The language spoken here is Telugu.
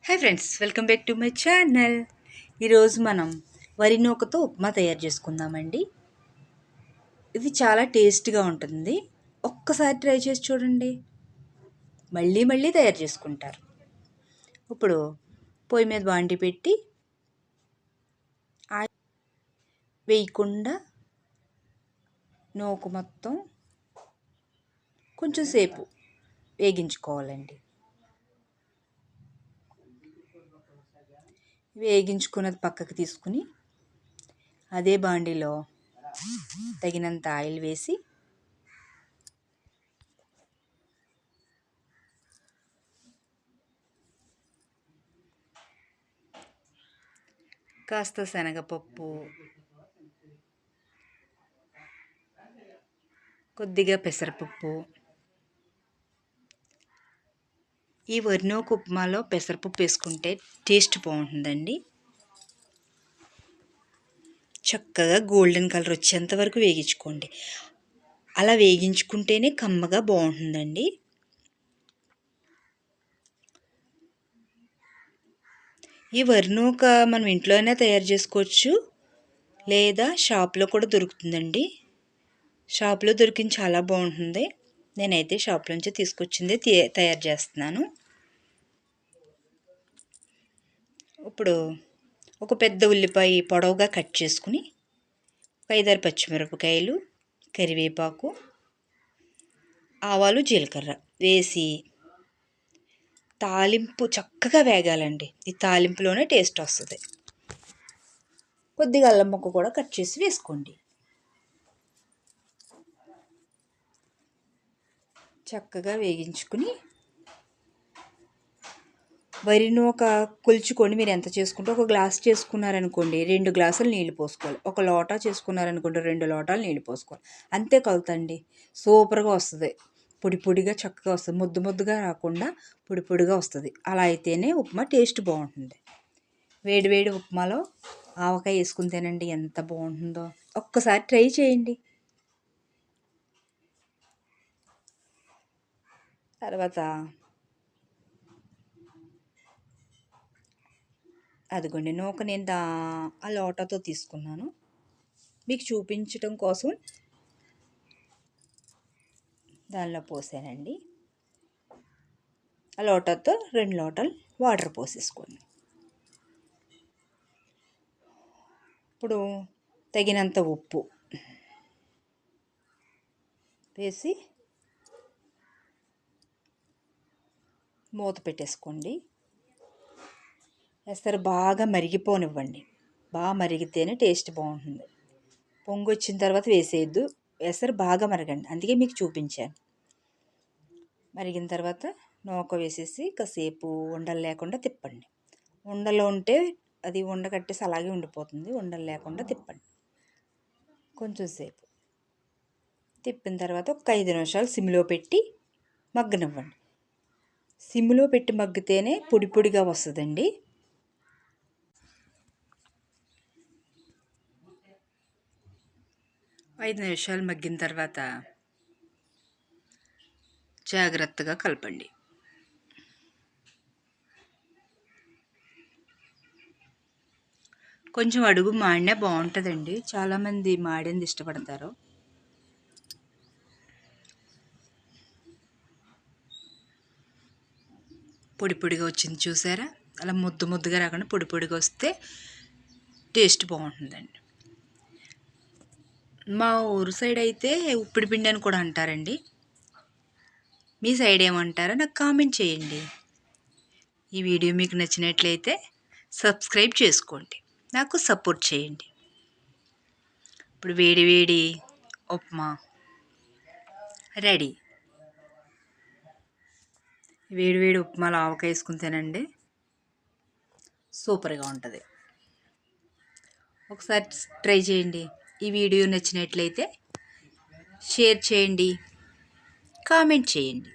Hi friends, welcome back to my channel. ఈరోజు మనం వరి నూకతో ఉప్మా తయారు చేసుకుందామండి. ఇది చాలా టేస్ట్గా ఉంటుంది. ఒక్కసారి ట్రై చేసి చూడండి, మళ్ళీ మళ్ళీ తయారు చేసుకుంటారు. ఇప్పుడు పొయ్యి మీద బాండి పెట్టి వేయకుండా నూక మొత్తం కొంచెం సేపు వేగించుకోవాలండి. వేగించుకున్నది పక్కకు తీసుకుని అదే బాండిలో తగినంత ఆయిల్ వేసి కాస్త శనగపప్పు, కొద్దిగా పెసరపప్పు. ఈ వరి నూక ఉప్మాలో పెసరపప్పు వేసుకుంటే టేస్ట్ బాగుంటుందండి. చక్కగా గోల్డెన్ కలర్ వచ్చేంత వరకు వేగించుకోండి. అలా వేగించుకుంటేనే కమ్మగా బాగుంటుందండి. ఈ వరి నూక మనం ఇంట్లోనే తయారు చేసుకోవచ్చు, లేదా షాప్లో కూడా దొరుకుతుందండి. షాప్లో దొరికింది చాలా బాగుంటుంది. నేనైతే షాప్ నుంచి తీసుకొచ్చిందే తయారు చేస్తున్నాను. ఇప్పుడు ఒక పెద్ద ఉల్లిపాయ పొడవుగా కట్ చేసుకుని 5-6 పచ్చిమిరపకాయలు, కరివేపాకు, ఆవాలు, జీలకర్ర వేసి తాలింపు చక్కగా వేగాలండి. ఈ తాలింపులోనే టేస్ట్ వస్తుంది. కొద్దిగా అల్లం ముక్క కూడా కట్ చేసి వేసుకోండి. చక్కగా వేగించుకుని వరి నూక కొలుచుకొని మీరు ఎంత చేసుకుంటే, ఒక గ్లాస్ చేసుకున్నారనుకోండి 2 గ్లాసులు నీళ్ళు పోసుకోవాలి. ఒక లోటా చేసుకున్నారనుకోండి 2 లోటాలు నీళ్ళు పోసుకోవాలి. అంతే కొలతండి. సూపర్గా వస్తుంది. పొడి పొడిగా చక్కగా వస్తుంది. ముద్దు ముద్దుగా రాకుండా పొడి పొడిగా వస్తుంది. అలా అయితేనే ఉప్మా టేస్ట్ బాగుంటుంది. వేడి వేడి ఉప్మాలో ఆవకాయ వేసుకుని తినండి, ఎంత బాగుంటుందో. ఒక్కసారి ట్రై చేయండి. తర్వాత అదిగోండి నూక నేను ఆ లోటాతో తీసుకున్నాను. మీకు చూపించటం కోసం దానిలో పోసానండి. ఆ లోటాతో 2 లోటాలు వాటర్ పోసేసుకోండి. ఇప్పుడు తగినంత ఉప్పు వేసి మూత పెట్టేసుకోండి. ఎసరు బాగా మరిగిపోనివ్వండి. బాగా మరిగితేనే టేస్ట్ బాగుంటుంది. పొంగు వచ్చిన తర్వాత వేసేయద్దు. ఎసరు బాగా మరగండి, అందుకే మీకు చూపించాను. మరిగిన తర్వాత నూక వేసేసి కాసేపు ఉండలు లేకుండా తిప్పండి. ఉండలు ఉంటే అది ఉండ కట్టేసి అలాగే ఉండిపోతుంది. ఉండలు లేకుండా తిప్పండి. కొంచెం సేపు తిప్పిన తర్వాత ఒక 5 నిమిషాలు సిమ్లో పెట్టి మగ్గనివ్వండి. సిమ్లో పెట్టి మగ్గితేనే పొడి పొడిగా వస్తుందండి. 5 నిమిషాలు మగ్గిన తర్వాత జాగ్రత్తగా కలపండి. కొంచెం అడుగు మాడినా బాగుంటుందండి. చాలామంది మాడింది ఇష్టపడతారు. పొడి పొడిగా వచ్చింది చూసారా? అలా ముద్దు ముద్దుగా రాకుండా పొడి పొడిగా వస్తే టేస్ట్ బాగుంటుందండి. మా ఊరు సైడ్ అయితే ఉప్పిడి పిండి అని కూడా అంటారండి. మీ సైడ్ ఏమంటారో నాకు కామెంట్ చేయండి. ఈ వీడియో మీకు నచ్చినట్లయితే సబ్స్క్రైబ్ చేసుకోండి, నాకు సపోర్ట్ చేయండి. ఇప్పుడు వేడి వేడి ఉప్మా రెడీ. వేడి వేడి ఉప్మాలో ఆవకాయ వేసుకుని తినండి, సూపర్గా ఉంటుంది. ఒకసారి ట్రై చేయండి. ఈ వీడియో నచ్చినట్లయితే షేర్ చేయండి, కామెంట్ చేయండి.